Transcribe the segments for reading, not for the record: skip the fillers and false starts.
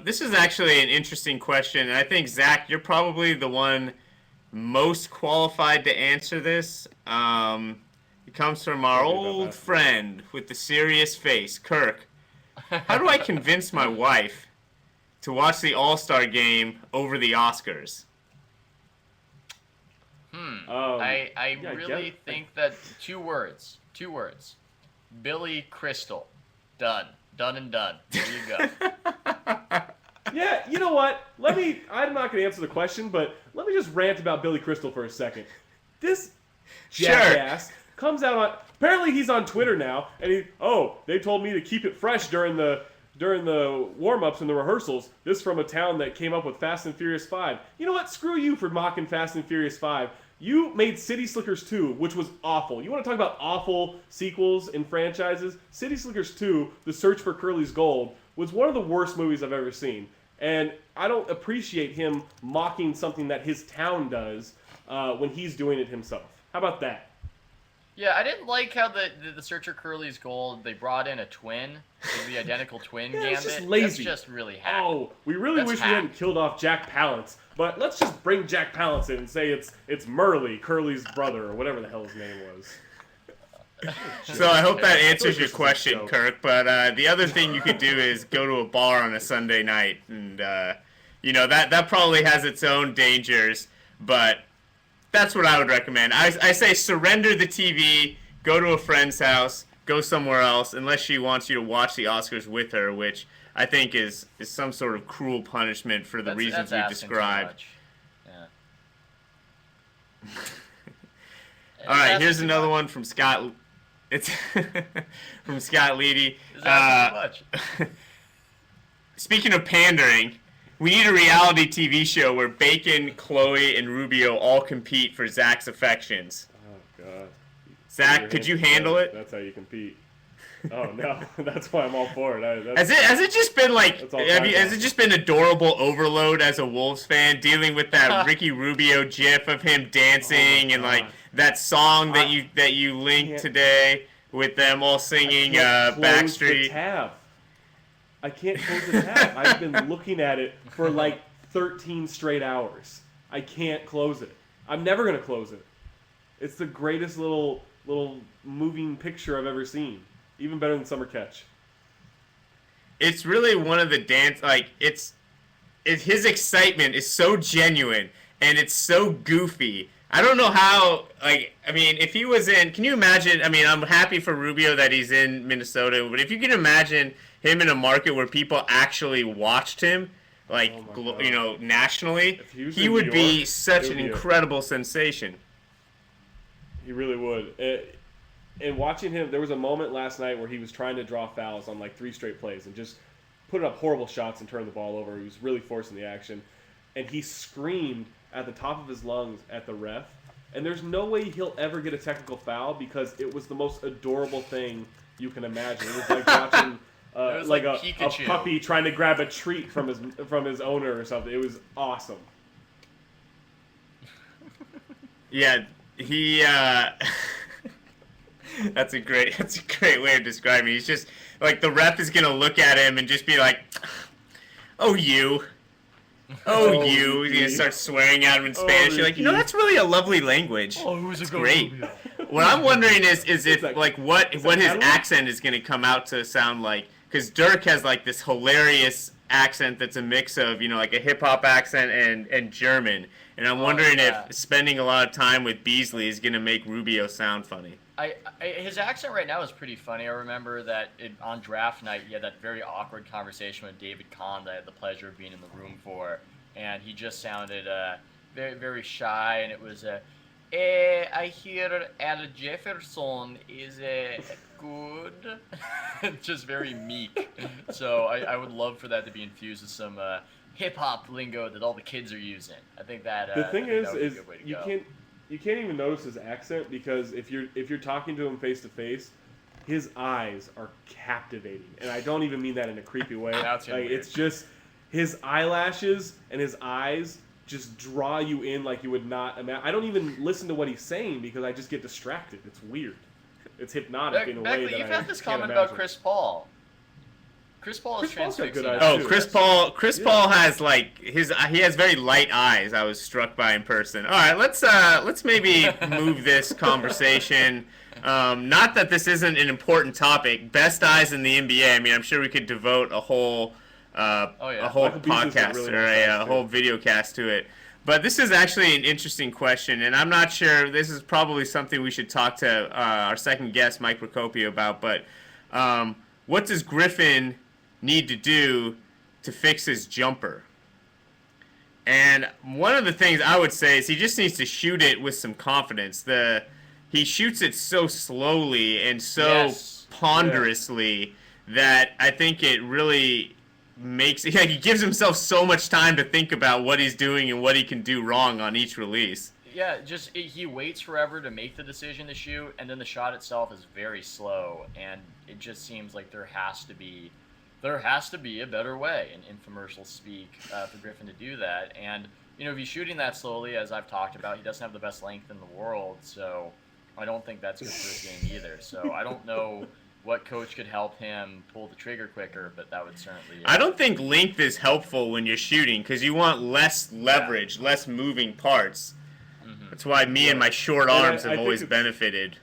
This is actually an interesting question, and I think Zach, you're probably the one most qualified to answer this. It comes from our Feel good about old that. friend with the serious face, Kirk. How do I convince my wife to watch the All-Star game over the Oscars? I Yeah, I really get. think that two words, Billy Crystal, done, done and done. There you go. Yeah, you know what? I'm not going to answer the question, but let me just rant about Billy Crystal for a second. This Sure. jackass comes out on. Apparently, he's on Twitter now, and they told me to keep it fresh during the warm-ups and the rehearsals. This from a town that came up with Fast and Furious 5. You know what? Screw you for mocking Fast and Furious 5. You made City Slickers 2, which was awful. You want to talk about awful sequels in franchises? City Slickers 2, The Search for Curly's Gold, was one of the worst movies I've ever seen. And I don't appreciate him mocking something that his town does when he's doing it himself. How about that? Yeah, I didn't like how the Searcher Curly's Gold, they brought in a twin, the identical twin Yeah, Gambit. it's just lazy. That's just really hack. Oh, we really That's wish we hack. hadn't killed off Jack Palance. But let's just bring Jack Palance in and say it's Murley, Curly's brother, or whatever the hell his name was. So I hope that answers This your is a question, joke. Kirk. But the other thing you could do is go to a bar on a Sunday night, and that probably has its own dangers. But that's what I would recommend. I say surrender the TV, go to a friend's house, go somewhere else, unless she wants you to watch the Oscars with her, which I think is some sort of cruel punishment for the reasons that's we asking too described. much. Yeah. All right, That's here's too another much. one from Scott. It's from Scott Leedy. Is that too much? Speaking of pandering, we need a reality TV show where Bacon, Chloe, and Rubio all compete for Zach's affections. Oh God. Zach, could you handle it? That's how you compete. Oh no, that's why I'm all for it. Has it just been like? That's all Has it just been adorable overload as a Wolves fan, dealing with that Ricky Rubio gif of him dancing and like God. that song that I you linked can't- today with them all singing Close the Backstreet. tab. I can't close the tab. I've been looking at it for like 13 straight hours. I can't close it. I'm never gonna close it. It's the greatest little moving picture I've ever seen. Even better than Summer Catch. It's really one of the dance it's his excitement is so genuine and it's so goofy. I don't know how if he was in, can you imagine, I'm happy for Rubio that he's in Minnesota, but if you can imagine him in a market where people actually watched him nationally, If he was he in would New be York, such it would an be incredible sensation. He really would. And watching him, there was a moment last night where he was trying to draw fouls on like 3 straight plays and just put up horrible shots and turned the ball over. He was really forcing the action. And he screamed at the top of his lungs at the ref. And there's no way he'll ever get a technical foul because it was the most adorable thing you can imagine. It was like watching was like like a Pikachu. puppy trying to grab a treat from his owner or something. It was awesome. Yeah, he that's a great way of describing it. He's just like the ref is gonna look at him and just be like, "Oh you, oh you." He's gonna start swearing at him in Spanish. You're like, that's really a lovely language. Oh, who's a good Great. Rubio? What I'm wondering is if that- like what his Catalan? accent is gonna come out to sound like, because Dirk has like this hilarious accent that's a mix of like a hip hop accent and German. And I'm wondering yeah. if spending a lot of time with Beasley is gonna make Rubio sound funny. His accent right now is pretty funny. I remember that on draft night, he had that very awkward conversation with David Kahn that I had the pleasure of being in the room for, and he just sounded very, very shy, and it was I hear Al Jefferson is good, just very meek. So I would love for that to be infused with some hip hop lingo that all the kids are using. I think that The thing I think that would be a is good way to you go. can't even notice his accent because if you're talking to him face to face, his eyes are captivating, and I don't even mean that in a creepy way. Now it's getting weird. It's just his eyelashes and his eyes just draw you in like you would not imagine. I don't even listen to what he's saying because I just get distracted. It's weird. It's hypnotic in a way Beckley, that you've I had this can't comment imagine. about Chris Paul. Chris Paul is Chris Paul's got good transfixing. eyes, Oh, too. Chris Paul has like he has very light eyes. I was struck by in person. All right, let's maybe move this conversation. Not that this isn't an important topic. Best eyes in the NBA. I mean, I'm sure we could devote a whole a whole Michael Beasley's got podcast really or nice eyes, a too. whole video cast to it. But this is actually an interesting question, and I'm not sure. This is probably something we should talk to our second guest, Mike Procopio, about. But what does Griffin need to do to fix his jumper? And one of the things I would say is he just needs to shoot it with some confidence. He shoots it so slowly and so Yes. ponderously that I think it really makes he gives himself so much time to think about what he's doing and what he can do wrong on each release. Yeah, he waits forever to make the decision to shoot, and then the shot itself is very slow, and it just seems like there has to be a better way, in infomercial speak, for Griffin to do that. And if he's shooting that slowly, as I've talked about, he doesn't have the best length in the world, so I don't think that's good for his game either. So I don't know what coach could help him pull the trigger quicker, but that would certainly. I don't think length is helpful when you're shooting because you want less leverage, less moving parts. Mm-hmm. That's why me and my short And arms I have think always it's- benefited.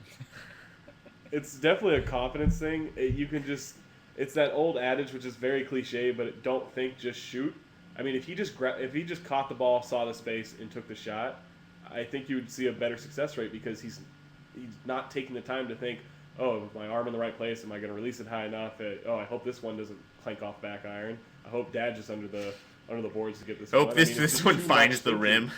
It's definitely a confidence thing. It's that old adage, which is very cliche, but don't think, just shoot. I mean, if he just caught the ball, saw the space, and took the shot, I think you would see a better success rate because he's not taking the time to think, oh, with my arm in the right place, am I going to release it high enough? I hope this one doesn't clank off back iron. I hope Dad just under the boards to get this. Hope one. this it's this just one too finds much the thinking. rim.